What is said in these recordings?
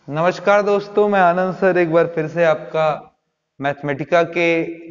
नमस्कार दोस्तों, मैं आनंद सर एक बार फिर से आपका मैथमेटिका के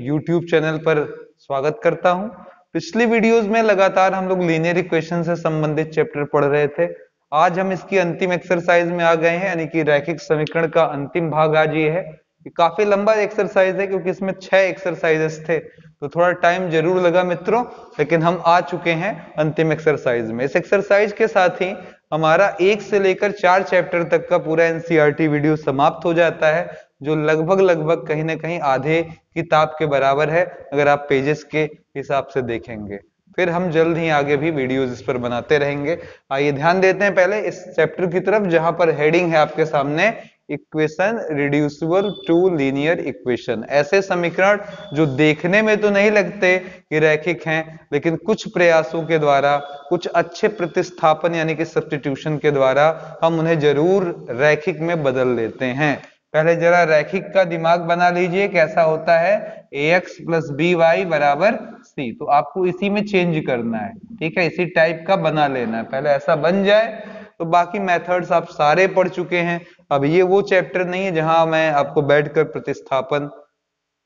YouTube चैनल पर स्वागत करता हूं। पिछली वीडियोस में लगातार हम लोग लीनियर इक्वेशन से संबंधित चैप्टर पढ़ रहे थे। आज हम इसकी अंतिम एक्सरसाइज में आ गए हैं, यानी कि रैखिक समीकरण का अंतिम भाग आज ये है। ये काफी लंबा एक्सरसाइज है क्योंकि इसमें 6 एक्सरसाइजेस थे, तो थोड़ा टाइम जरूर लगा मित्रों, लेकिन हम आ चुके हैं अंतिम एक्सरसाइज में। इस एक्सरसाइज के साथ ही हमारा 1 से लेकर 4 चैप्टर तक का पूरा एनसीईआरटी वीडियो समाप्त हो जाता है, जो लगभग कहीं ना कहीं आधे किताब के बराबर है अगर आप पेजेस के हिसाब से देखेंगे। फिर हम जल्द ही आगे भी वीडियोस इस पर बनाते रहेंगे। आइए ध्यान देते हैं पहले इस चैप्टर की तरफ, जहां पर हेडिंग है आपके सामने equation reducible to linear equation. ऐसे समीकरण जो देखने में तो नहीं लगते कि रैखिक हैं, लेकिन कुछ प्रयासों के द्वारा, कुछ अच्छे प्रतिस्थापन यानी कि सब्स्टिट्यूशन के द्वारा हम उन्हें जरूर रैखिक में बदल लेते हैं। पहले जरा रैखिक का दिमाग बना लीजिए, कैसा होता है ax प्लस बी वाई बराबर सी। तो आपको इसी में चेंज करना है, ठीक है, इसी टाइप का बना लेना है। पहले ऐसा बन जाए तो बाकी मेथड्स आप सारे पढ़ चुके हैं। अब ये वो चैप्टर नहीं है जहां मैं आपको बैठकर प्रतिस्थापन,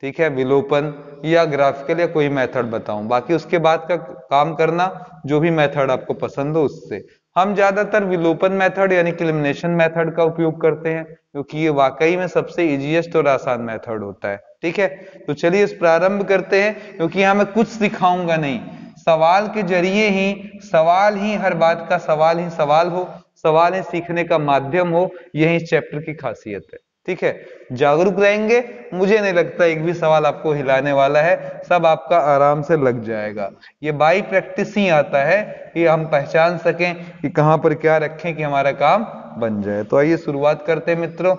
ठीक है, विलोपन या ग्राफिकल या कोई मेथड बताऊं। बाकी उसके बाद का काम करना, जो भी मेथड आपको पसंद हो उससे। हम ज्यादातर विलोपन मेथड यानी कि एलिमिनेशन मेथड का उपयोग करते हैं, क्योंकि ये वाकई में सबसे इजीएस्ट और आसान मेथड होता है। ठीक है, तो चलिए इस प्रारंभ करते हैं, क्योंकि यहां मैं कुछ सिखाऊंगा नहीं, सवाल के जरिए ही, सवाल ही हर बात का सवाल ही सवाल हो, सवाल ही सीखने का माध्यम हो, यही इस चैप्टर की खासियत है। ठीक है, जागरूक रहेंगे, मुझे नहीं लगता एक भी सवाल आपको हिलाने वाला है, सब आपका आराम से लग जाएगा। ये बाई प्रैक्टिस ही आता है कि हम पहचान सकें कि कहां पर क्या रखें कि हमारा काम बन जाए। तो आइए शुरुआत करते हैं मित्रों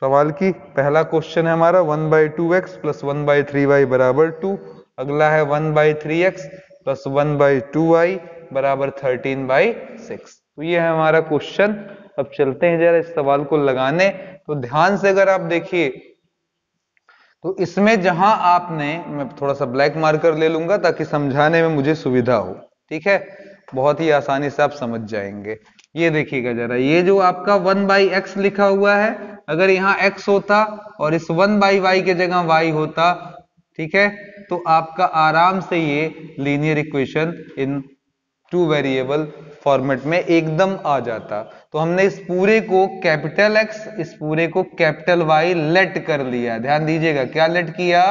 सवाल की। पहला क्वेश्चन है हमारा 1/2x प्लस 1/3y बराबर 2। अगला है 1/3x प्लस 1/2y बराबर 13/6। तो ये है हमारा क्वेश्चन। अब चलते हैं जरा इस सवाल को लगाने। तो ध्यान से अगर आप देखिए, तो इसमें जहां आपने, मैं थोड़ा सा ब्लैक मार्कर ले लूंगा ताकि समझाने में मुझे सुविधा हो, ठीक है, बहुत ही आसानी से आप समझ जाएंगे। ये देखिएगा जरा, ये जो आपका 1/x लिखा हुआ है, अगर यहाँ x होता और इस 1/y के जगह y होता, ठीक है, तो आपका आराम से ये linear equation in two variable format में एकदम आ जाता। तो हमने इस पूरे को कैपिटल एक्स, इस पूरे को कैपिटल वाई लेट कर लिया। ध्यान दीजिएगा, क्या लेट किया,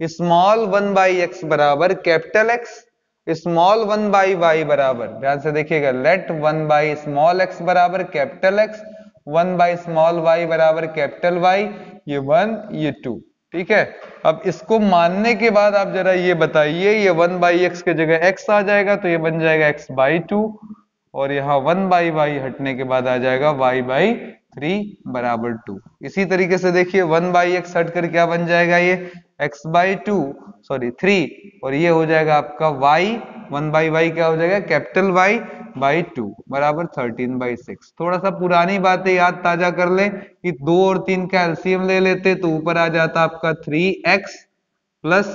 स्मॉल 1/x बराबर कैपिटल एक्स, स्मॉल 1/y बराबर, ध्यान से देखिएगा, लेट 1/स्मॉल x बराबर कैपिटल एक्स, 1/स्मॉल y बराबर कैपिटल वाई, ये 1 ये 2। ठीक है, अब इसको मानने के बाद आप जरा ये बताइए, ये 1/x के जगह x आ जाएगा तो ये बन जाएगा x/2, और यहाँ 1/y हटने के बाद आ जाएगा y/3 बराबर 2। इसी तरीके से देखिए 1/x हट कर क्या बन जाएगा, ये x/2 सॉरी 3, और ये हो जाएगा आपका y, 1/y क्या हो जाएगा कैपिटल Y/2 बराबर 13/6। थोड़ा सा पुरानी बातें याद ताजा कर लें कि 2 और 3 का एलसीएम ले लेते तो ऊपर आ जाता आपका 3x प्लस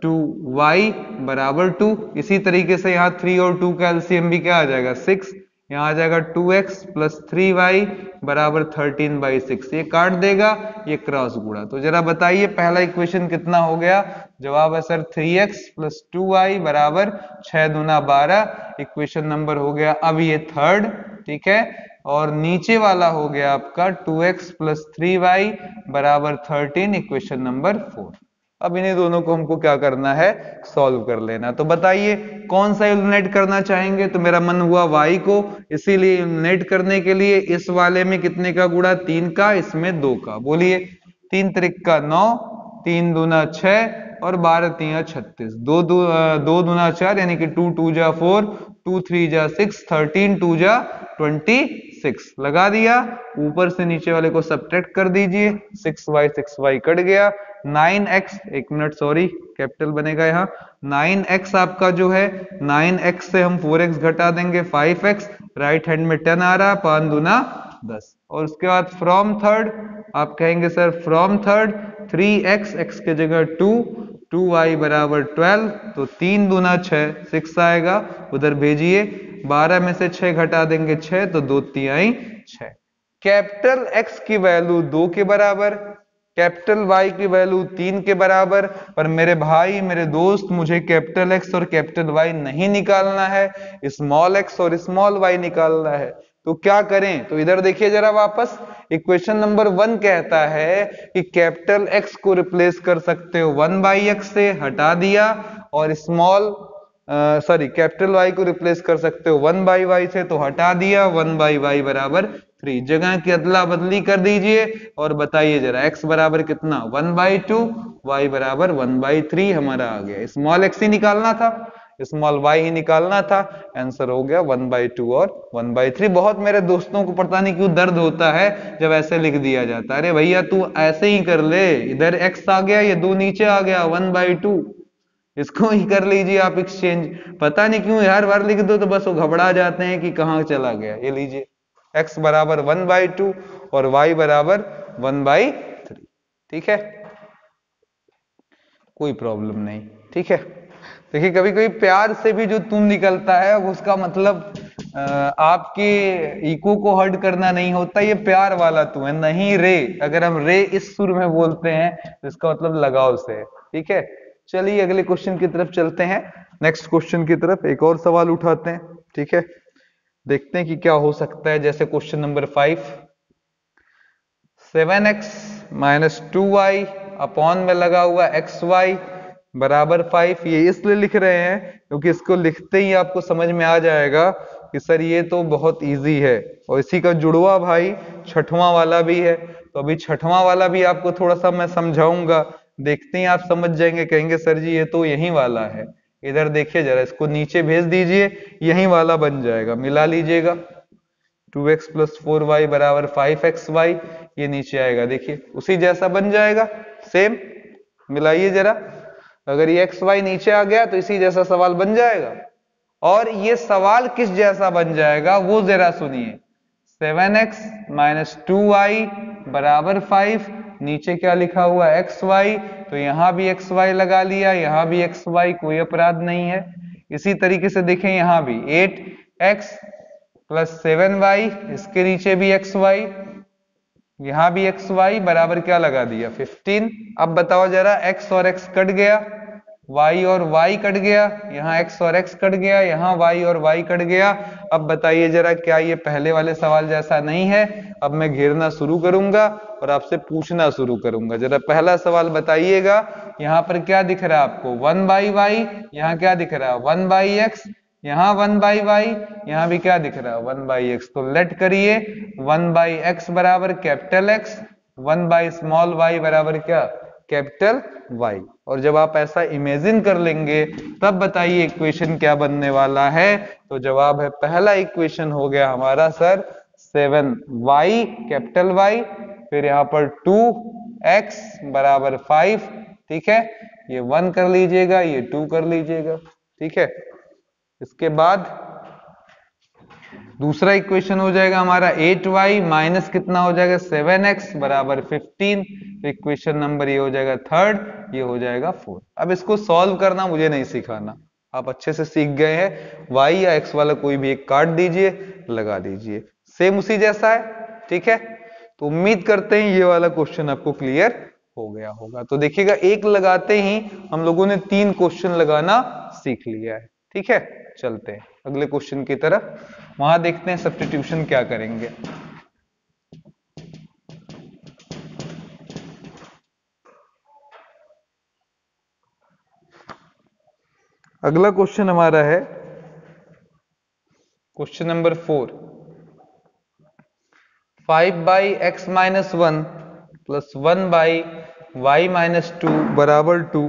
2y बराबर 2। इसी तरीके से यहाँ 3 और 2 का एलसीएम भी क्या आ जाएगा 6, यहाँ आ जाएगा 2x प्लस 3y बराबर 13/6। ये काट देगा, ये क्रॉस गुणा। तो जरा बताइए पहला इक्वेशन कितना हो गया, जवाब है सर 3x प्लस 2y बराबर 6 दूना 12, इक्वेशन नंबर हो गया। अब ये थर्ड, ठीक है, और नीचे वाला हो गया आपका 2x प्लस 3y बराबर 13, इक्वेशन नंबर 4। अब इन्हीं दोनों को हमको क्या करना है, सॉल्व कर लेना। तो बताइए कौन सा यूनिट करना चाहेंगे, तो मेरा मन हुआ y को, इसीलिए यूनिट करने के लिए इस वाले में कितने का गुणा, 3 का, इसमें 2 का। बोलिए 3 त्रिक का 9, 3 दूना 6 और 12 3 36, 2 दूना 4 यानी कि 2 2 जा 4, 2 3 जा 6, 13 2 जा 26 लगा दिया। ऊपर से नीचे वाले को सब्ट्रैक्ट कर दीजिए, 6y कट गया। 9x, एक मिनट सॉरी, कैपिटल बनेगा यहाँ, 9x आपका जो है, 9x से हम 4x घटा देंगे 5x, राइट हैंड में 10 आ रहा, 5 दूना 10, और उसके बाद फ्रॉम थर्ड आप कहेंगे sir from third 3x, x के जगह 2, 2y बराबर 12, तो 3 दूना 6, 6 आएगा, उधर भेजिए। 12 में से 6 घटा देंगे 6, तो 2 तिहाई 6। कैपिटल एक्स की वैल्यू 2 के बराबर, कैपिटल वाई की वैल्यू 3 के बराबर। पर मेरे भाई मेरे दोस्त, मुझे कैपिटल एक्स और कैपिटल वाई नहीं निकालना है, स्मॉल एक्स और स्मॉल वाई निकालना है। तो क्या करें? तो इधर देखिए जरा वापस, इक्वेशन नंबर 1 कहता है कि कैपिटल एक्स को रिप्लेस कर सकते हो 1/x से, हटा दिया, और स्मॉल कैपिटल वाई को रिप्लेस कर सकते हो 1/y से, तो हटा दिया, 1/y बराबर 3। जगह की अदला बदली कर दीजिए और बताइए जरा x बराबर कितना, 1/2, y बराबर 1/3 हमारा आ गया। स्मॉल x ही निकालना था, स्मॉल y ही निकालना था, आंसर हो गया 1/2 और 1/3। बहुत मेरे दोस्तों को पता नहीं क्यों दर्द होता है जब ऐसे लिख दिया जाता है। अरे भैया तू ऐसे ही कर ले, इधर x आ गया, ये 2 नीचे आ गया, 1/2, इसको ही कर लीजिए आप एक्सचेंज। पता नहीं क्यों हर बार लिख दो तो बस वो घबरा जाते हैं कि कहां चला गया। ये लीजिए, x बराबर 1/2 और y बराबर 1/3। ठीक है, कोई प्रॉब्लम नहीं। ठीक है, देखिए कभी कभी प्यार से भी जो तुम निकलता है उसका मतलब आपके इको को हर्ट करना नहीं होता, ये प्यार वाला तुम है, नहीं रे। अगर हम रे इस सुर में बोलते हैं तो इसका मतलब लगाव से है। ठीक है, चलिए अगले क्वेश्चन की तरफ चलते हैं। नेक्स्ट क्वेश्चन की तरफ एक और सवाल उठाते हैं। ठीक है, देखते हैं कि क्या हो सकता है। जैसे question number 5, 7x minus 2y upon में लगा हुआ xy बराबर 5। ये इसलिए लिख रहे हैं क्योंकि इसको लिखते ही आपको समझ में आ जाएगा कि सर ये तो बहुत इजी है, और इसी का जुड़वा भाई छठवां वाला भी है। तो अभी छठवां वाला भी आपको थोड़ा सा मैं समझाऊंगा, देखते ही आप समझ जाएंगे, कहेंगे सर जी ये तो यही वाला है। इधर देखिए जरा, इसको नीचे भेज दीजिए, यही वाला बन जाएगा, मिला लीजिएगा। 2x प्लस 4y बराबर 5xy, ये नीचे आएगा, देखिए उसी जैसा बन जाएगा, सेम। मिलाइए जरा, अगर ये xy नीचे आ गया तो इसी जैसा सवाल बन जाएगा। और ये सवाल किस जैसा बन जाएगा वो जरा सुनिए। 7x माइनस 2y बराबर 5, नीचे क्या लिखा हुआ xy, तो यहां भी xy लगा लिया, यहां भी xy, कोई अपराध नहीं है। इसी तरीके से देखें यहां भी 8x प्लस 7y, इसके नीचे भी xy, यहां भी xy बराबर क्या लगा दिया 15। अब बताओ जरा, x और x कट गया, y और y कट गया, यहाँ x और x कट गया, यहाँ y और y कट गया। अब बताइए जरा, क्या ये पहले वाले सवाल जैसा नहीं है? अब मैं घेरना शुरू करूंगा और आपसे पूछना शुरू करूंगा। जरा पहला सवाल बताइएगा, यहाँ पर क्या दिख रहा है आपको 1/y, यहाँ क्या दिख रहा है 1/x, यहाँ 1/y, यहाँ भी क्या दिख रहा है 1/x। तो लेट करिए, 1/x बराबर कैपिटल x, 1/स्मॉल y बराबर क्या कैपिटल y। और जब आप ऐसा इमेजिन कर लेंगे तब बताइए इक्वेशन क्या बनने वाला है। तो जवाब है, पहला इक्वेशन हो गया हमारा सर 7y कैपिटल Y, फिर यहाँ पर 2x बराबर 5। ठीक है, ये 1 कर लीजिएगा, ये 2 कर लीजिएगा। ठीक है, इसके बाद दूसरा इक्वेशन हो जाएगा हमारा 8y माइनस कितना हो जाएगा 7x बराबर 15। तो इक्वेशन नंबर ये हो जाएगा थर्ड, ये हो जाएगा 4। अब इसको सॉल्व करना मुझे नहीं सिखाना, आप अच्छे से सीख गए हैं। y या x वाला कोई भी एक काट दीजिए, लगा दीजिए, सेम उसी जैसा है। ठीक है, तो उम्मीद करते हैं ये वाला क्वेश्चन आपको क्लियर हो गया होगा। तो देखिएगा, एक लगाते ही हम लोगों ने 3 क्वेश्चन लगाना सीख लिया है। ठीक है, चलते हैं अगले क्वेश्चन की तरफ, वहां देखते हैं सब्स्टिट्यूशन क्या करेंगे। अगला क्वेश्चन हमारा है question number 4, 5/x minus 1 plus 1/y minus 2 बराबर 2,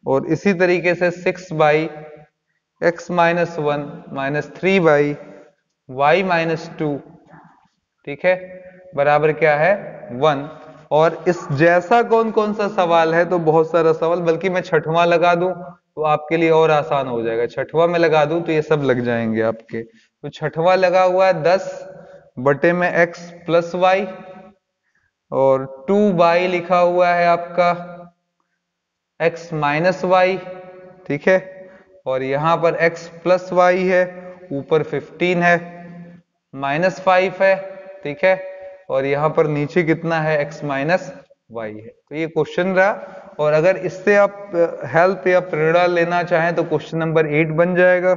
और इसी तरीके से 6/x minus 1 minus 3/y minus 2, ठीक है, बराबर क्या है 1। और इस जैसा कौन कौन सा सवाल है? तो बहुत सारा सवाल, बल्कि मैं छठवां लगा दूं तो आपके लिए और आसान हो जाएगा। छठवां में लगा दूं तो ये सब लग जाएंगे आपके। तो छठवां लगा हुआ है 10 बटे में x प्लस वाई, और 2 लिखा हुआ है आपका x माइनस वाई। ठीक है, और यहां पर x प्लस वाई है, ऊपर 15 है, -5 है। ठीक है, और यहाँ पर नीचे कितना है, x माइनस वाई है। तो ये क्वेश्चन रहा। और अगर इससे आप हेल्प या प्रेरणा लेना चाहें तो क्वेश्चन नंबर 8 बन जाएगा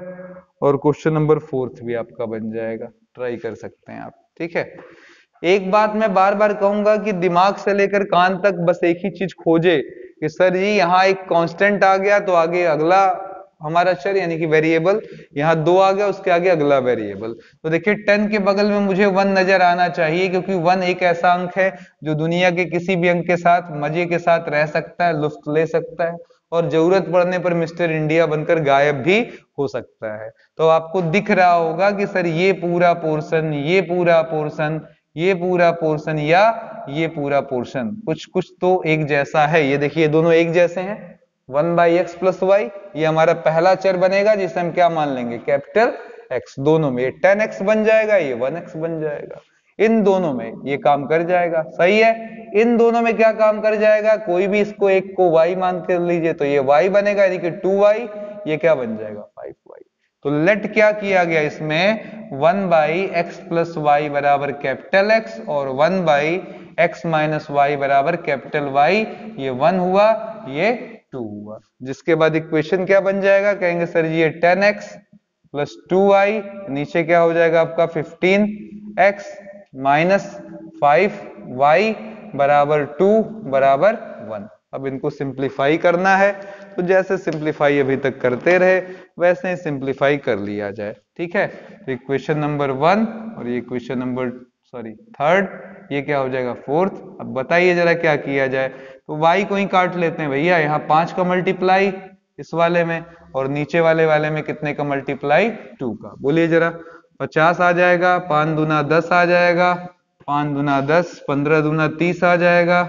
और क्वेश्चन नंबर 4 भी आपका बन जाएगा, ट्राई कर सकते हैं आप। ठीक है, एक बात मैं बार बार कहूंगा कि दिमाग से लेकर कान तक बस एक ही चीज खोजे कि सर जी यहाँ एक कांस्टेंट आ गया तो आगे अगला हमारा चर यानी कि वेरिएबल, यहाँ 2 आ गया उसके आगे अगला वेरिएबल। तो देखिए 10 के बगल में मुझे 1 नजर आना चाहिए, क्योंकि 1 एक ऐसा अंक है जो दुनिया के किसी भी अंक के साथ मजे के साथ रह सकता है, लुत्फ ले सकता है और जरूरत पड़ने पर मिस्टर इंडिया बनकर गायब भी हो सकता है। तो आपको दिख रहा होगा कि सर ये पूरा पोर्शन, ये पूरा पोर्शन, ये पूरा पोर्शन या ये पूरा पोर्शन कुछ कुछ तो एक जैसा है। ये देखिए दोनों एक जैसे हैं, 1/x प्लस वाई, ये हमारा पहला चर बनेगा जिसे हम क्या मान लेंगे, कैपिटल x। दोनों में ये 10x बन जाएगा, ये 1x बन जाएगा। इन दोनों में ये काम कर जाएगा, सही है। इन दोनों में क्या काम कर जाएगा, कोई भी इसको एक को y मान कर लीजिए तो ये y बनेगा यानी कि 2y, ये क्या बन जाएगा 5y। तो लेट क्या किया गया इसमें, 1/x प्लस वाई बराबर कैपिटल x और 1/x माइनस वाई बराबर कैपिटल y। ये 1 हुआ, ये 2 हुआ, जिसके बाद इक्वेशन क्या बन जाएगा, कहेंगे सर जी ये 10x प्लस 2y, नीचे क्या हो जाएगा आपका 15x माइनस 5y बराबर 2 बराबर 1। अब इनको सिंप्लीफाई करना है, तो जैसे सिंप्लीफाई अभी तक करते रहे वैसे ही सिंप्लीफाई कर लिया जाए। ठीक है, तो इक्वेशन नंबर 1 और ये इक्वेशन नंबर थर्ड, ये क्या हो जाएगा 4th। अब बताइए जरा क्या किया जाए, तो y को ही काट लेते हैं भैया, यहाँ 5 का मल्टीप्लाई इस वाले में और नीचे वाले में कितने का मल्टीप्लाई 2 का, बोलिए जरा। 50 आ जाएगा, 5 दूना 10 आ जाएगा, 5 दूना 10, 15 दूना 30 आ जाएगा,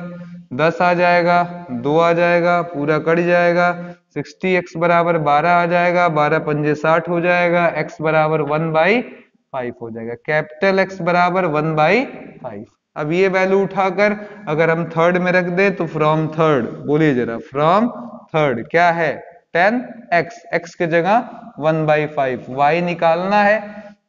10 आ जाएगा, 2 आ जाएगा, पूरा कट जाएगा। 60x बराबर 12 आ जाएगा, 12 पंजे 60 हो जाएगा, x बराबर 1/5 हो जाएगा, कैपिटल X बराबर 1/5। अब ये वैल्यू उठाकर अगर हम थर्ड में रख दे तो फ्रॉम थर्ड, बोलिए जरा, फ्रॉम थर्ड क्या है 10x, x के जगह 1/5, y निकालना है,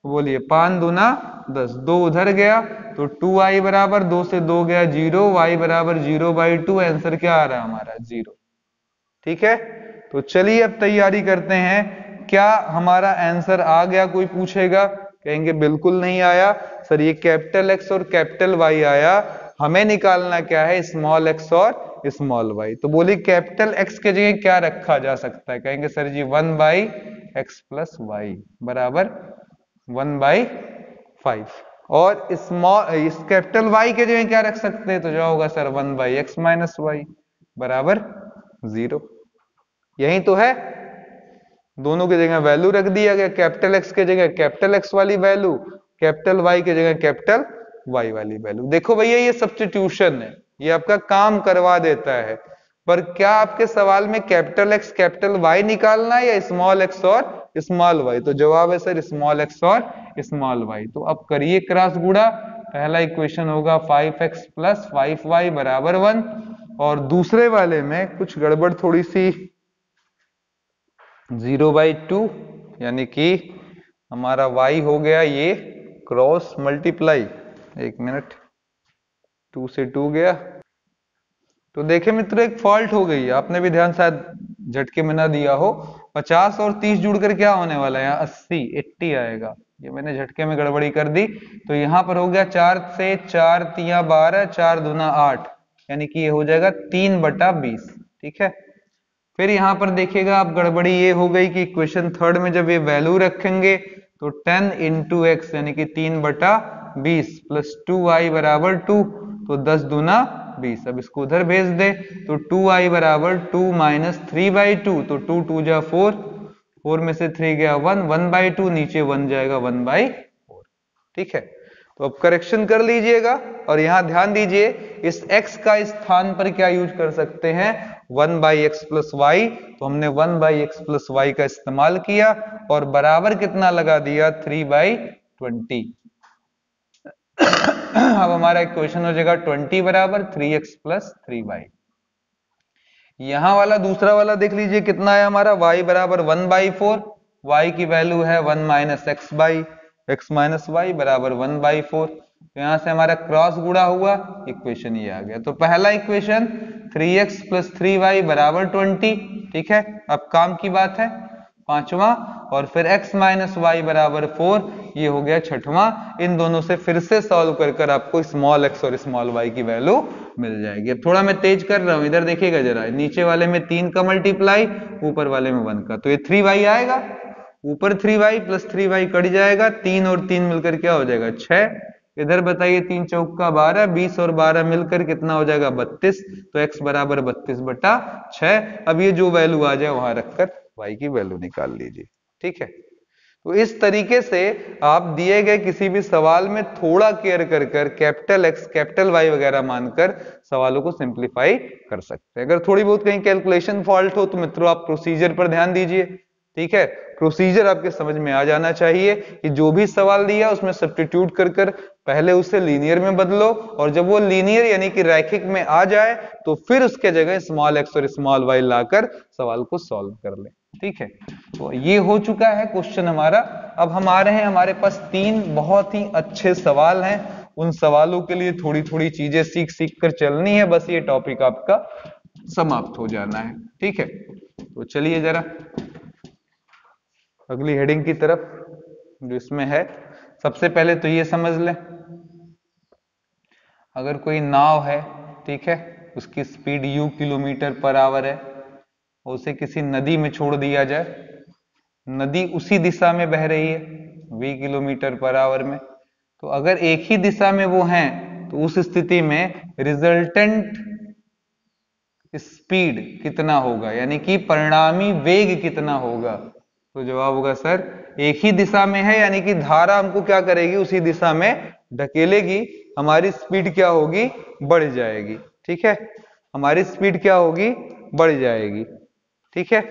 बोलिए 5 दूना 10, 2 उधर गया तो 2y बराबर 2 से 2 गया 0, y बराबर 0/2, आंसर क्या आ रहा है हमारा 0। ठीक है, तो चलिए अब तैयारी करते हैं, क्या हमारा आंसर आ गया, कोई पूछेगा, कहेंगे बिल्कुल नहीं आया सर, ये कैपिटल X और कैपिटल Y आया, हमें निकालना क्या है स्मॉल x और स्मॉल y। तो बोलिए कैपिटल X के जगह क्या रखा जा सकता है, कहेंगे सर जी 1/x प्लस वाई बराबर 1/5 और स्मॉल इस कैपिटल Y के जगह क्या रख सकते हैं, तो जो होगा सर 1/x माइनस वाई बराबर 0। यही तो है, दोनों की जगह वैल्यू रख दिया गया, कैपिटल X के जगह कैपिटल X वाली वैल्यू, कैपिटल Y के जगह कैपिटल Y वाली वैल्यू। देखो भैया ये सब्स्टिट्यूशन है, ये आपका काम करवा देता है, पर क्या आपके सवाल में कैपिटल X कैपिटल Y निकालना है या स्मॉल x और स्मॉल y, तो जवाब है सर स्मॉल x और स्मॉल y। तो अब करिए क्रॉस गुणा, पहला इक्वेशन होगा 5x प्लस 5y बराबर 1 और दूसरे वाले में कुछ गड़बड़ थोड़ी सी 0/2 यानी कि हमारा y हो गया ये क्रॉस मल्टीप्लाई, एक मिनट 2 से 2 गया, तो देखे मित्रों एक फॉल्ट हो गई है, आपने भी ध्यान शायद झटके में ना दिया हो। 50 और 30 जुड़कर क्या होने वाला है, यहाँ 80 आएगा, ये मैंने झटके में गड़बड़ी कर दी। तो यहाँ पर हो गया 4 से 4 तिया 12, 4 दूना 8, यानी कि ये हो जाएगा 3/20। ठीक है, फिर यहाँ पर देखिएगा आप गड़बड़ी ये हो गई कि इक्वेशन थर्ड में जब ये वैल्यू रखेंगे तो 10 इंटू एक्स यानी कि 3/20 प्लस 2y बराबर 2, तो 10 दूना 20। अब इसको उधर भेज दे तो 2y बराबर 2 माइनस 3/2, तो 2 2 जा 4, 4 में से 3 गया 1, 1/2 नीचे 1 जाएगा 1/4। ठीक है, तो अब करेक्शन कर लीजिएगा और यहां ध्यान दीजिए इस x का स्थान पर क्या यूज कर सकते हैं 1/x प्लस वाई, तो हमने 1/x प्लस वाई का इस्तेमाल किया और बराबर कितना लगा दिया 3/20। अब हमारा इक्वेशन हो जाएगा 20 बराबर 3x प्लस 3y। यहां वाला दूसरा वाला देख लीजिए कितना है हमारा y बराबर 1/4, y की वैल्यू है 1 माइनस x माइनस y बराबर 1/4। तो यहां से हमारा क्रॉस गुणा हुआ, इक्वेशन ये आ गया। तो पहला इक्वेशन 3x + 3y = 20, ठीक है। अब काम की बात है पांचवा, और फिर x - y = 4, ये हो गया छठवां। इन दोनों से फिर से सॉल्व कर आपको स्मॉल x और स्मॉल y की वैल्यू मिल जाएगी। अब थोड़ा मैं तेज कर रहा हूं, इधर देखिएगा जरा, नीचे वाले में 3 का मल्टीप्लाई, ऊपर वाले में 1 का, तो ये 3y आएगा, ऊपर 3y + 3y कट जाएगा, 3 और 3 मिलकर क्या हो जाएगा 6। इधर बताइए 3 चौका 12, 20 और 12 मिलकर कितना हो जाएगा 32, तो x = 32/6। अब ये जो वैल्यू आ जाए वहां रखकर y की वैल्यू निकाल लीजिए, ठीक है। तो इस तरीके से आप दिए गए किसी भी सवाल में थोड़ा केयर कर कैपिटल X कैपिटल Y वगैरह मानकर सवालों को सिंप्लीफाई कर सकते हैं। अगर थोड़ी बहुत कहीं कैलकुलेशन फॉल्ट हो तो मित्रों आप प्रोसीजर पर ध्यान दीजिए, ठीक है। प्रोसीजर आपके समझ में आ जाना चाहिए कि जो भी सवाल दिया उसमें सब्स्टिट्यूट कर पहले उसे लीनियर में बदलो, और जब वो लीनियर यानी कि रैखिक में आ जाए तो फिर उसके जगह स्मॉल x और स्मॉल y लाकर सवाल को सॉल्व कर ले, ठीक है। तो ये हो चुका है क्वेश्चन हमारा। अब हम आ रहे हैं, हमारे पास 3 बहुत ही अच्छे सवाल हैं, उन सवालों के लिए थोड़ी थोड़ी चीजें सीख कर चलनी है, बस ये टॉपिक आपका समाप्त हो जाना है, ठीक है। तो चलिए जरा अगली हेडिंग की तरफ जो इसमें है, सबसे पहले तो ये समझ लें, अगर कोई नाव है, ठीक है, उसकी स्पीड u km/h है, और उसे किसी नदी में छोड़ दिया जाए, नदी उसी दिशा में बह रही है v km/h में, तो अगर एक ही दिशा में वो हैं तो उस स्थिति में रिजल्टेंट स्पीड कितना होगा, यानी कि परिणामी वेग कितना होगा। तो जवाब होगा सर एक ही दिशा में है, यानी कि धारा हमको क्या करेगी उसी दिशा में ढकेलेगी, हमारी स्पीड क्या होगी बढ़ जाएगी, ठीक है, हमारी स्पीड क्या होगी बढ़ जाएगी, ठीक है।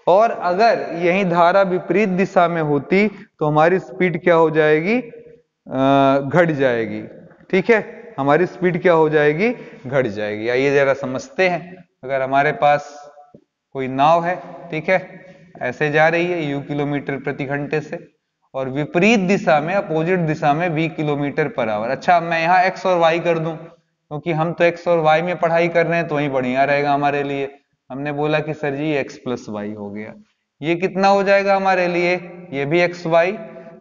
और अगर यही धारा विपरीत दिशा में होती तो हमारी स्पीड क्या हो जाएगी घट जाएगी, ठीक है, हमारी स्पीड क्या हो जाएगी घट जाएगी। आइए जरा समझते हैं, अगर हमारे पास कोई नाव है, ठीक है, ऐसे जा रही है u km/घंटे से, और विपरीत दिशा में अपोजिट दिशा में v km/h। अच्छा मैं यहाँ x और y कर दूं, क्योंकि हम तो x और y में पढ़ाई कर रहे हैं तो वही बढ़िया रहेगा हमारे लिए। हमने बोला कि सर जी x + y हो गया, ये कितना हो जाएगा हमारे लिए, ये भी xy।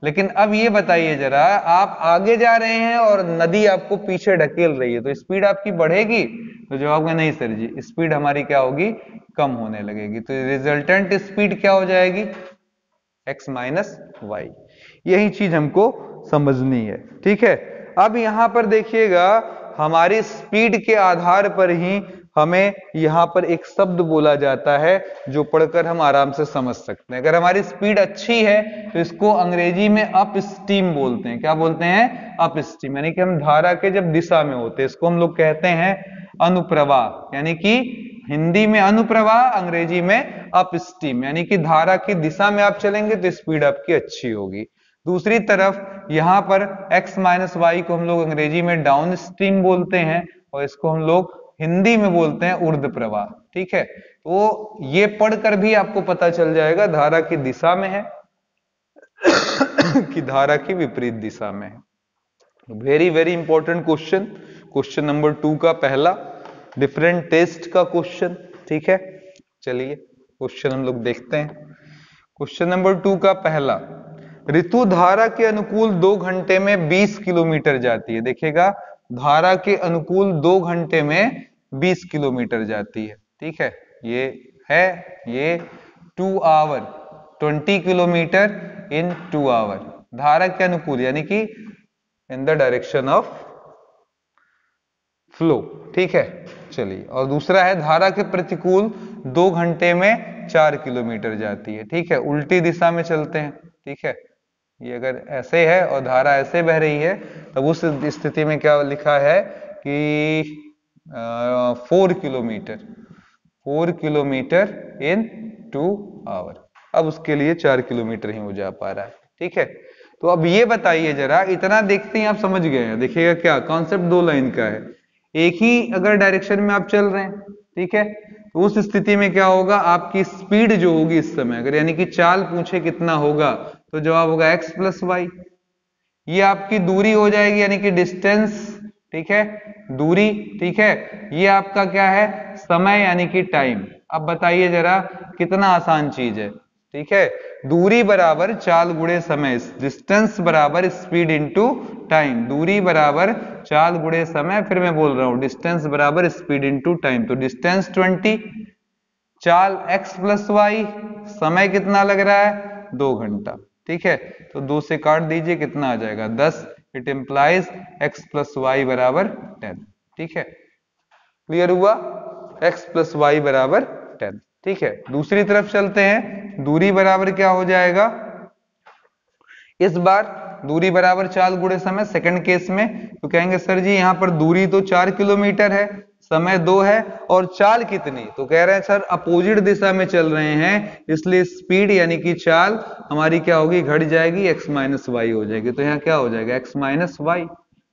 लेकिन अब ये बताइए जरा, आप आगे जा रहे हैं और नदी आपको पीछे ढकेल रही है, तो स्पीड आपकी बढ़ेगी? तो जवाब है नहीं सर जी, स्पीड हमारी क्या होगी कम होने लगेगी। तो रिजल्टेंट स्पीड क्या हो जाएगी x - y। यही चीज हमको समझनी है, ठीक है। अब यहां पर देखिएगा, हमारी स्पीड के आधार पर ही हमें यहां पर एक शब्द बोला जाता है जो पढ़कर हम आराम से समझ सकते हैं। अगर हमारी स्पीड अच्छी है तो इसको अंग्रेजी में अप स्टीम बोलते हैं। क्या बोलते हैं? अप स्टीम, यानी कि हम धारा के जब दिशा में होते हैं, इसको हम लोग कहते हैं अनुप्रवाह, यानी कि हिंदी में अनुप्रवाह, अंग्रेजी में अप स्टीम, यानी कि धारा की दिशा में आप चलेंगे तो स्पीड आपकी अच्छी होगी। दूसरी तरफ यहां पर x - y को हम लोग अंग्रेजी में डाउन स्ट्रीम बोलते हैं, और इसको हम लोग हिंदी में बोलते हैं ऊर्ध्व प्रवाह, ठीक है। तो ये पढ़कर भी आपको पता चल जाएगा धारा की दिशा में है कि धारा की विपरीत दिशा में है। Very very important question, question number 2 का पहला डिफरेंट टेस्ट का क्वेश्चन, ठीक है। चलिए क्वेश्चन हम लोग देखते हैं। क्वेश्चन नंबर 2 का पहला, ऋतु धारा के अनुकूल 2 घंटे में 20 किलोमीटर जाती है। देखिएगा, धारा के अनुकूल 2 घंटे में 20 किलोमीटर जाती है, ठीक है। ये है, ये 2 आवर 20 किलोमीटर इन 2 आवर, धारा के अनुकूल यानी कि in the direction of flow, ठीक है। चलिए, और दूसरा है धारा के प्रतिकूल 2 घंटे में 4 किलोमीटर जाती है, ठीक है। उल्टी दिशा में चलते हैं, ठीक है। ये अगर ऐसे है और धारा ऐसे बह रही है, तब उस स्थिति में क्या लिखा है कि 4 किलोमीटर इन 2 आवर। अब उसके लिए 4 किलोमीटर ही हो जा पा रहा है, ठीक है। तो अब ये बताइए जरा, इतना देखते ही आप समझ गए हैं। देखिएगा क्या कॉन्सेप्ट 2 लाइन का है, एक ही अगर डायरेक्शन में आप चल रहे हैं, ठीक है, तो उस स्थिति में क्या होगा, आपकी स्पीड जो होगी इस समय, अगर यानी कि चाल पूछे कितना होगा, तो जवाब होगा x + y। ये आपकी दूरी हो जाएगी यानी कि डिस्टेंस, ठीक है, दूरी, ठीक है। ये आपका क्या है, समय यानी कि टाइम। अब बताइए जरा कितना आसान चीज है, ठीक है। दूरी बराबर चाल गुणे समय, डिस्टेंस बराबर स्पीड इनटू टाइम। दूरी बराबर चाल गुणे समय, फिर मैं बोल रहा हूं डिस्टेंस बराबर स्पीड इनटू टाइम। तो डिस्टेंस 20, चाल x प्लस वाई, समय कितना लग रहा है 2 घंटा, ठीक है। तो 2 से काट दीजिए, कितना आ जाएगा 10। It implies x plus y बराबर 10, ठीक है। क्लियर हुआ, x प्लस वाई बराबर 10, ठीक है। दूसरी तरफ चलते हैं, दूरी बराबर क्या हो जाएगा, इस बार दूरी बराबर चाल गुणे समय। सेकंड केस में तो कहेंगे सर जी यहाँ पर दूरी तो 4 किलोमीटर है, समय 2 है, और चाल कितनी, तो कह रहे हैं सर अपोजिट दिशा में चल रहे हैं, इसलिए स्पीड यानी कि चाल हमारी क्या होगी, घट जाएगी, x माइनस वाई हो जाएगी। तो यहाँ क्या हो जाएगा, x माइनस वाई,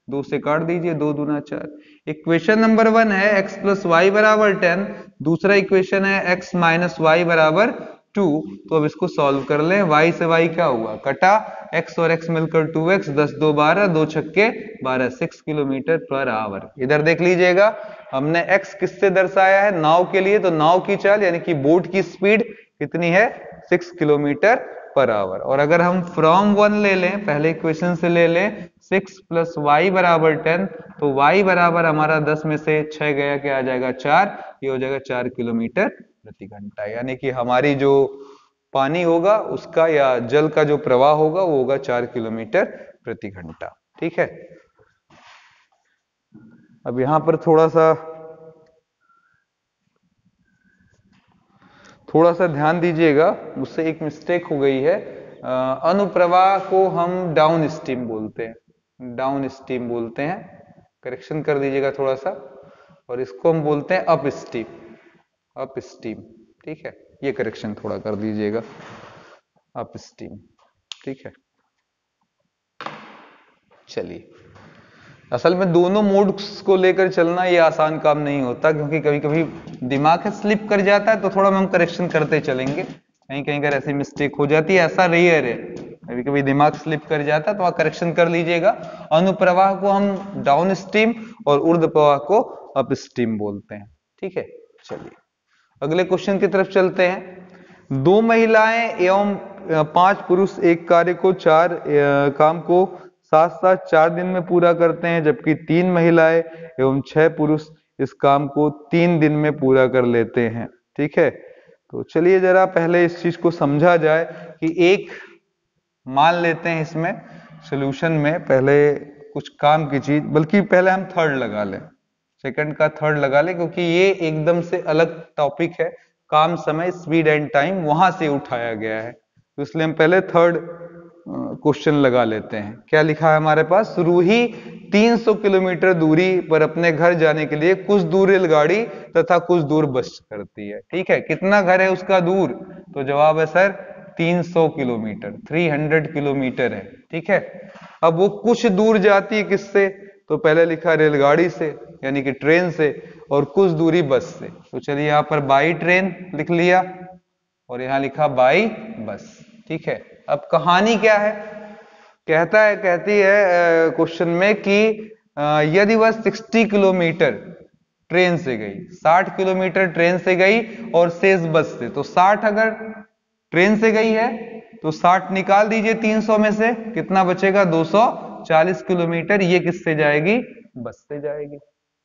2 से काट दीजिए, 2 दूना 4। इक्वेशन नंबर 1 है x प्लस वाई बराबर 10, दूसरा इक्वेशन है x माइनस वाई बराबर 2। तो अब इसको सॉल्व कर लें, y से y क्या हुआ, कटा, x और x मिलकर 2x, 10 2 12, 2 छक्के 12, 6 किलोमीटर पर आवर। इधर देख लीजिएगा, हमने x किससे दर्शाया है, नाव के लिए, तो नाव की चाल यानी कि बोट की स्पीड कितनी है, 6 किलोमीटर पर आवर। और अगर हम फ्रॉम 1 ले लें, पहले इक्वेशन से ले लें, 6 प्लस वाई बराबर 10, तो y बराबर हमारा 10 में से 6 गया, क्या आ जाएगा 4, ये हो जाएगा 4 किलोमीटर प्रति घंटा। यानी कि हमारी जो पानी होगा उसका या जल का जो प्रवाह होगा वो होगा 4 किलोमीटर प्रति घंटा, ठीक है। अब यहां पर थोड़ा सा ध्यान दीजिएगा, मुझसे एक मिस्टेक हो गई है। अनुप्रवाह को हम डाउन स्ट्रीम बोलते हैं, डाउन स्ट्रीम बोलते हैं, करेक्शन कर दीजिएगा थोड़ा सा। और इसको हम बोलते हैं अप स्ट्रीम, अप स्ट्रीम, ठीक है। ये करेक्शन थोड़ा कर दीजिएगा, अप स्ट्रीम, ठीक है। चलिए, असल में दोनों मोड्स को लेकर चलना ये आसान काम नहीं होता, क्योंकि कभी कभी दिमाग स्लिप कर जाता है, तो थोड़ा हम करेक्शन करते चलेंगे। कहीं कहीं अगर ऐसी मिस्टेक हो जाती है, ऐसा रेयर है, कभी कभी दिमाग स्लिप कर जाता है, तो आप करेक्शन कर लीजिएगा। अनुप्रवाह को हम डाउन स्ट्रीम और ऊर्ध्व प्रवाह को अप स्ट्रीम बोलते हैं, ठीक है। चलिए अगले क्वेश्चन की तरफ चलते हैं। 2 महिलाएं एवं 5 पुरुष एक कार्य को काम को साथ साथ 4 दिन में पूरा करते हैं, जबकि 3 महिलाएं एवं 6 पुरुष इस काम को 3 दिन में पूरा कर लेते हैं, ठीक है। तो चलिए जरा पहले इस चीज को समझा जाए कि एक मान लेते हैं इसमें सॉल्यूशन में पहले कुछ काम की चीज, बल्कि पहले हम थर्ड लगा लें, सेकंड का थर्ड लगा लें, क्योंकि ये एकदम से अलग टॉपिक है, काम समय स्पीड एंड टाइम वहां से उठाया गया है, तो इसलिए हम पहले थर्ड क्वेश्चन लगा लेते हैं। क्या लिखा है हमारे पास, रूही 300 किलोमीटर दूरी पर अपने घर जाने के लिए कुछ दूर रेलगाड़ी तथा कुछ दूर बस करती है, ठीक है। कितना घर है उसका दूर, तो जवाब है सर 300 किलोमीटर, 300 किलोमीटर है, ठीक है। अब वो कुछ दूर जाती है किससे, तो पहले लिखा रेलगाड़ी से यानी कि ट्रेन से, और कुछ दूरी बस से। तो चलिए यहाँ पर बाई ट्रेन लिख लिया और यहाँ लिखा बाई बस, ठीक है। अब कहानी क्या है, कहती है क्वेश्चन में कि यदि वह 60 किलोमीटर ट्रेन से गई, 60 किलोमीटर ट्रेन से गई और शेष बस से, तो 60 अगर ट्रेन से गई है तो 60 निकाल दीजिए 300 में से, कितना बचेगा 240 किलोमीटर, ये किससे जाएगी, बस से जाएगी।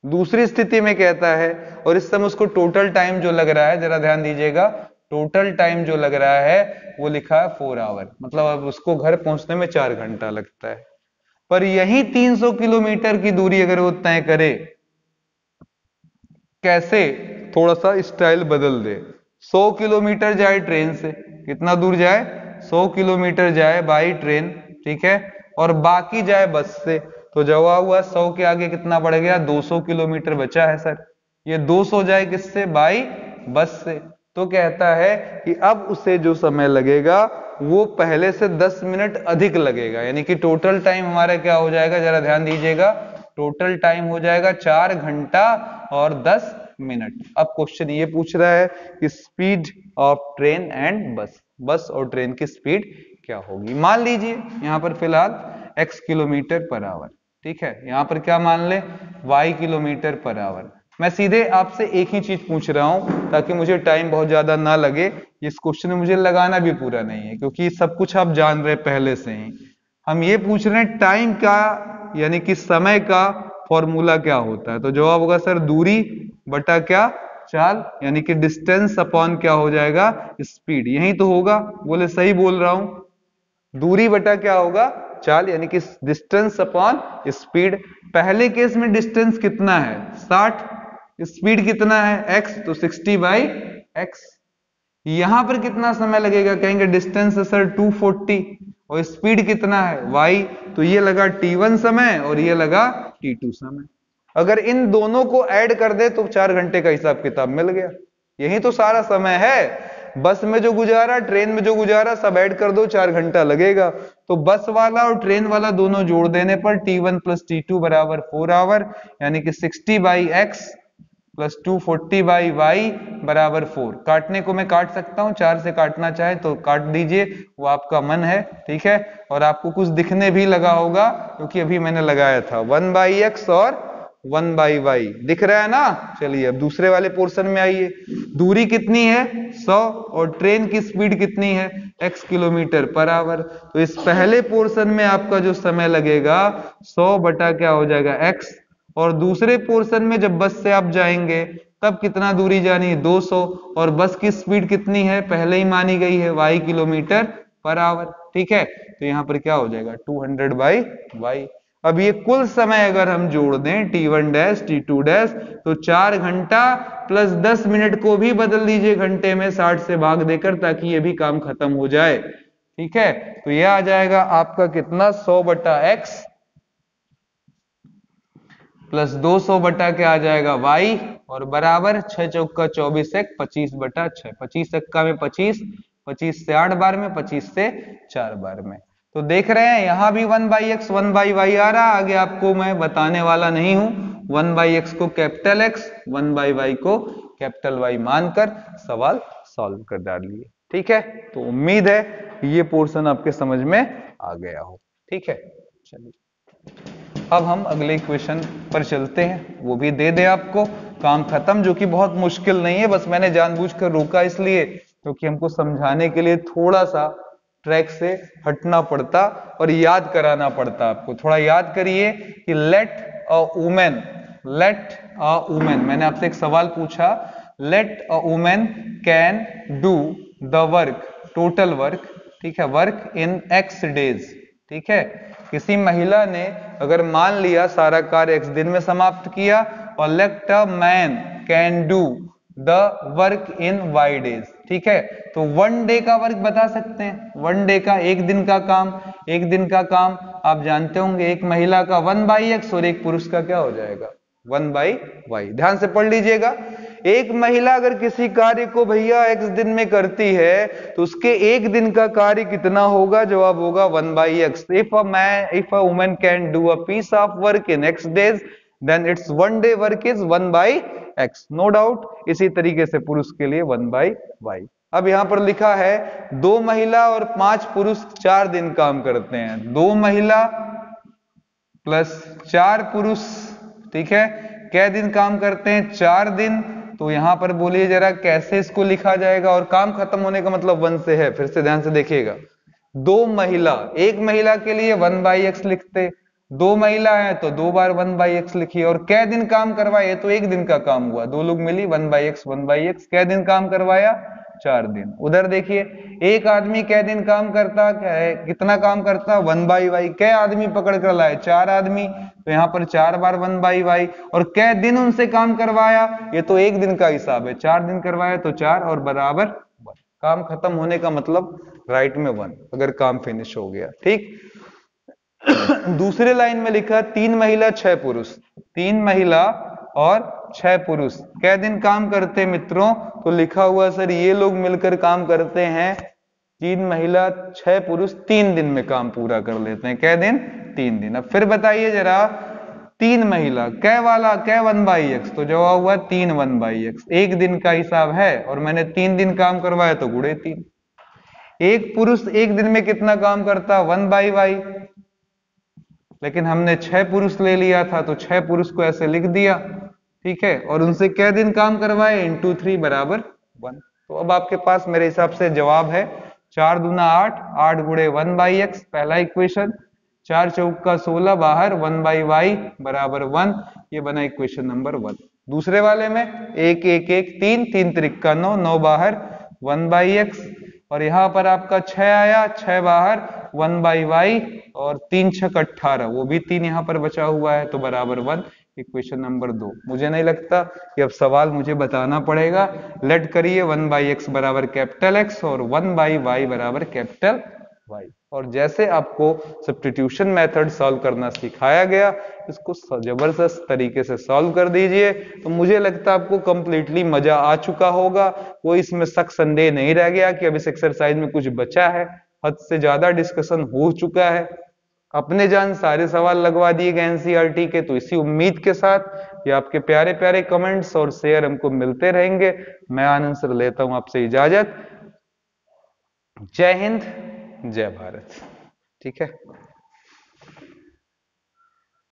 दूसरी स्थिति में कहता है, और इस समय उसको टोटल टाइम जो लग रहा है, जरा ध्यान दीजिएगा, टोटल टाइम जो लग रहा है वो लिखा है 4 आवर, मतलब अब उसको घर पहुंचने में 4 घंटा लगता है। पर यही 300 किलोमीटर की दूरी अगर वो तय करे, कैसे, थोड़ा सा स्टाइल बदल दे, 100 किलोमीटर जाए ट्रेन से, कितना दूर जाए, 100 किलोमीटर जाए बाई ट्रेन, ठीक है, और बाकी जाए बस से, तो जवाब हुआ 100 के आगे कितना बढ़ गया, 200 किलोमीटर बचा है सर। ये 200 जाए किससे, बाई बस से। तो कहता है कि अब उसे जो समय लगेगा वो पहले से 10 मिनट अधिक लगेगा, यानी कि टोटल टाइम हमारा क्या हो जाएगा, जरा ध्यान दीजिएगा, टोटल टाइम हो जाएगा 4 घंटा और 10 मिनट। अब क्वेश्चन ये पूछ रहा है कि स्पीड ऑफ ट्रेन एंड बस, बस और ट्रेन की स्पीड क्या होगी। मान लीजिए यहां पर फिलहाल x किलोमीटर पर आवर। ठीक है, यहाँ पर क्या मान ले, y किलोमीटर पर आवर। मैं सीधे आपसे एक ही चीज पूछ रहा हूं ताकि मुझे टाइम बहुत ज्यादा ना लगे, इस क्वेश्चन में मुझे लगाना भी पूरा नहीं है क्योंकि सब कुछ आप जान रहे पहले से ही। हम ये पूछ रहे हैं टाइम का यानी कि समय का फॉर्मूला क्या होता है, तो जवाब होगा सर दूरी बटा क्या, चाल, यानी कि डिस्टेंस अपॉन क्या हो जाएगा, स्पीड। यही तो होगा, बोले सही बोल रहा हूं। दूरी बटा क्या होगा, चाल, यानी कि डिस्टेंस अपॉन स्पीड। पहले केस में डिस्टेंस कितना है 60, स्पीड कितना है x, तो 60/x। यहां पर कितना समय लगेगा, कहेंगे डिस्टेंस है सर 240 और स्पीड कितना है y, तो ये लगा t1 समय और ये लगा t2 समय। अगर इन दोनों को ऐड कर दे तो 4 घंटे का हिसाब किताब मिल गया। यही तो सारा समय है, बस में जो गुजारा, ट्रेन में जो गुजारा, सब ऐड कर दो, 4 घंटा लगेगा। तो बस वाला और ट्रेन वाला दोनों जोड़ देने पर t1 प्लस t2 बराबर 4 आवर, यानी कि 60/x प्लस 240/y बराबर 4। काटने को मैं काट सकता हूं, 4 से काटना चाहे तो काट दीजिए, वो आपका मन है। ठीक है, और आपको कुछ दिखने भी लगा होगा क्योंकि अभी मैंने लगाया था 1/x और 1/y दिख रहा है ना। चलिए अब दूसरे वाले पोर्शन में आइए। दूरी कितनी है 100 और ट्रेन की स्पीड कितनी है x किलोमीटर पर आवर। तो इस पहले पोर्शन में आपका जो समय लगेगा 100 बटा क्या हो जाएगा x, और दूसरे पोर्शन में जब बस से आप जाएंगे तब कितना दूरी जानी है 200, और बस की स्पीड कितनी है पहले ही मानी गई है y किलोमीटर पर आवर। ठीक है, तो यहां पर क्या हो जाएगा 200/y। अब ये कुल समय अगर हम जोड़ दें t1 डैश t2 डैश, तो 4 घंटा प्लस 10 मिनट को भी बदल दीजिए घंटे में 60 से भाग देकर, ताकि ये भी काम खत्म हो जाए। ठीक है, तो ये आ जाएगा आपका कितना 100/x प्लस 200 बटा क्या आ जाएगा y, और बराबर 6 चौका 24 एक 25/6, 25 एक्का में 25, 25 से 8 बार में, 25 से 4 बार में। तो देख रहे हैं यहां भी 1/x 1/y आ रहा, आगे आपको मैं बताने वाला नहीं हूं। 1/x को कैपिटल X, 1/y को कैपिटल Y मानकर सवाल सॉल्व कर डालिए। ठीक है, तो उम्मीद है ये पोर्शन आपके समझ में आ गया हो। ठीक है, चलिए अब हम अगले इक्वेशन पर चलते हैं, वो भी दे दे आपको, काम खत्म, जो कि बहुत मुश्किल नहीं है, बस मैंने जानबूझकर रोका इसलिए क्योंकि हमको समझाने के लिए थोड़ा सा ट्रैक से हटना पड़ता और याद कराना पड़ता। आपको थोड़ा याद करिए कि लेट अ वुमेन, मैंने आपसे एक सवाल पूछा, let a women can do the work, total work, ठीक है, वर्क इन x डेज। ठीक है, किसी महिला ने अगर मान लिया सारा कार्य x दिन में समाप्त किया, और let a man can do the work in y days. ठीक है, तो 1 डे का वर्क बता सकते हैं, 1 डे का, एक दिन का काम, एक दिन का काम आप जानते होंगे, एक महिला का 1/x और एक पुरुष का क्या हो जाएगा 1/y। ध्यान से पढ़ लीजिएगा, एक महिला अगर किसी कार्य को भैया x दिन में करती है तो उसके एक दिन का कार्य कितना होगा, जवाब होगा 1/x। If a woman can do a piece of work in x days, then it's 1 day work is 1/x, no doubt. इसी तरीके से पुरुष के लिए 1/y। अब यहां पर लिखा है 2 महिला और 5 पुरुष 4 दिन काम करते हैं, 2 महिला प्लस 4 पुरुष, ठीक है, क्या दिन काम करते हैं 4 दिन। तो यहां पर बोलिए जरा कैसे इसको लिखा जाएगा, और काम खत्म होने का मतलब 1 से है, फिर से ध्यान से देखिएगा। 2 महिला, एक महिला के लिए 1/x लिखते, 2 महिला है तो 2 बार 1/x लिखिए, और कै दिन काम करवाए, तो एक दिन का काम हुआ, 2 लोग मिली 1/x, कै दिन काम करवाया 4 दिन। उधर देखिए एक आदमी कै दिन काम करता है, कितना काम करता 1/y, कै आदमी पकड़ कर लाए 4 आदमी, तो यहाँ पर 4 बार 1/y, और कै दिन उनसे काम करवाया, ये तो एक दिन का हिसाब है, 4 दिन करवाया तो 4 और बराबर 1। काम खत्म होने का मतलब राइट में 1, अगर काम फिनिश हो गया। ठीक, दूसरे लाइन में लिखा 3 महिला 6 पुरुष, 3 महिला और 6 पुरुष कै दिन काम करते मित्रों, तो लिखा हुआ सर ये लोग मिलकर काम करते हैं, 3 महिला 6 पुरुष 3 दिन में काम पूरा कर लेते हैं, कै दिन 3 दिन। अब फिर बताइए जरा 3 महिला कै वाला, कै 1/x, तो जवाब हुआ 3 1/x, एक दिन का हिसाब है, और मैंने 3 दिन काम करवाया तो गुणे 3। एक पुरुष एक दिन में कितना काम करता 1/y, लेकिन हमने 6 पुरुष ले लिया था तो 6 पुरुष को ऐसे लिख दिया, ठीक है, और उनसे क्या दिन काम करवाए, इंटू 3 बराबर 1। तो अब आपके पास मेरे हिसाब से जवाब है 4 दूना 8, 8 गुणे 1/x पहला इक्वेशन, 4 चौका 16 बाहर 1/y बराबर 1, ये बना इक्वेशन नंबर 1। दूसरे वाले में 1 1 1 3, 3 त्रिका 9, 9 बाहर 1/x, और यहाँ पर आपका 6 आया, 6 बाहर 1/y, और 3 छक 18, वो भी 3 यहाँ पर बचा हुआ है तो बराबर 1, इक्वेशन नंबर 2। मुझे नहीं लगता कि अब सवाल मुझे बताना पड़ेगा, लेट करिए 1/x बराबर कैपिटल X और 1/y बराबर कैपिटल Y। और जैसे आपको सब्स्टिट्यूशन मेथड सॉल्व करना सिखाया गया, इसको जबरदस्त तरीके से सॉल्व कर दीजिए, तो मुझे लगता है आपको कंप्लीटली मजा आ चुका होगा, कोई इसमें शक संदेह नहीं रह गया कि अब इस एक्सरसाइज में कुछ बचा है। हद से ज्यादा डिस्कशन हो चुका है, अपने जान सारे सवाल लगवा दिए गए एनसीईआरटी के। तो इसी उम्मीद के साथ ये आपके प्यारे प्यारे कमेंट्स और शेयर हमको मिलते रहेंगे। मैं आनंद सर लेता हूं आपसे इजाजत। जय हिंद, जय भारत। ठीक है।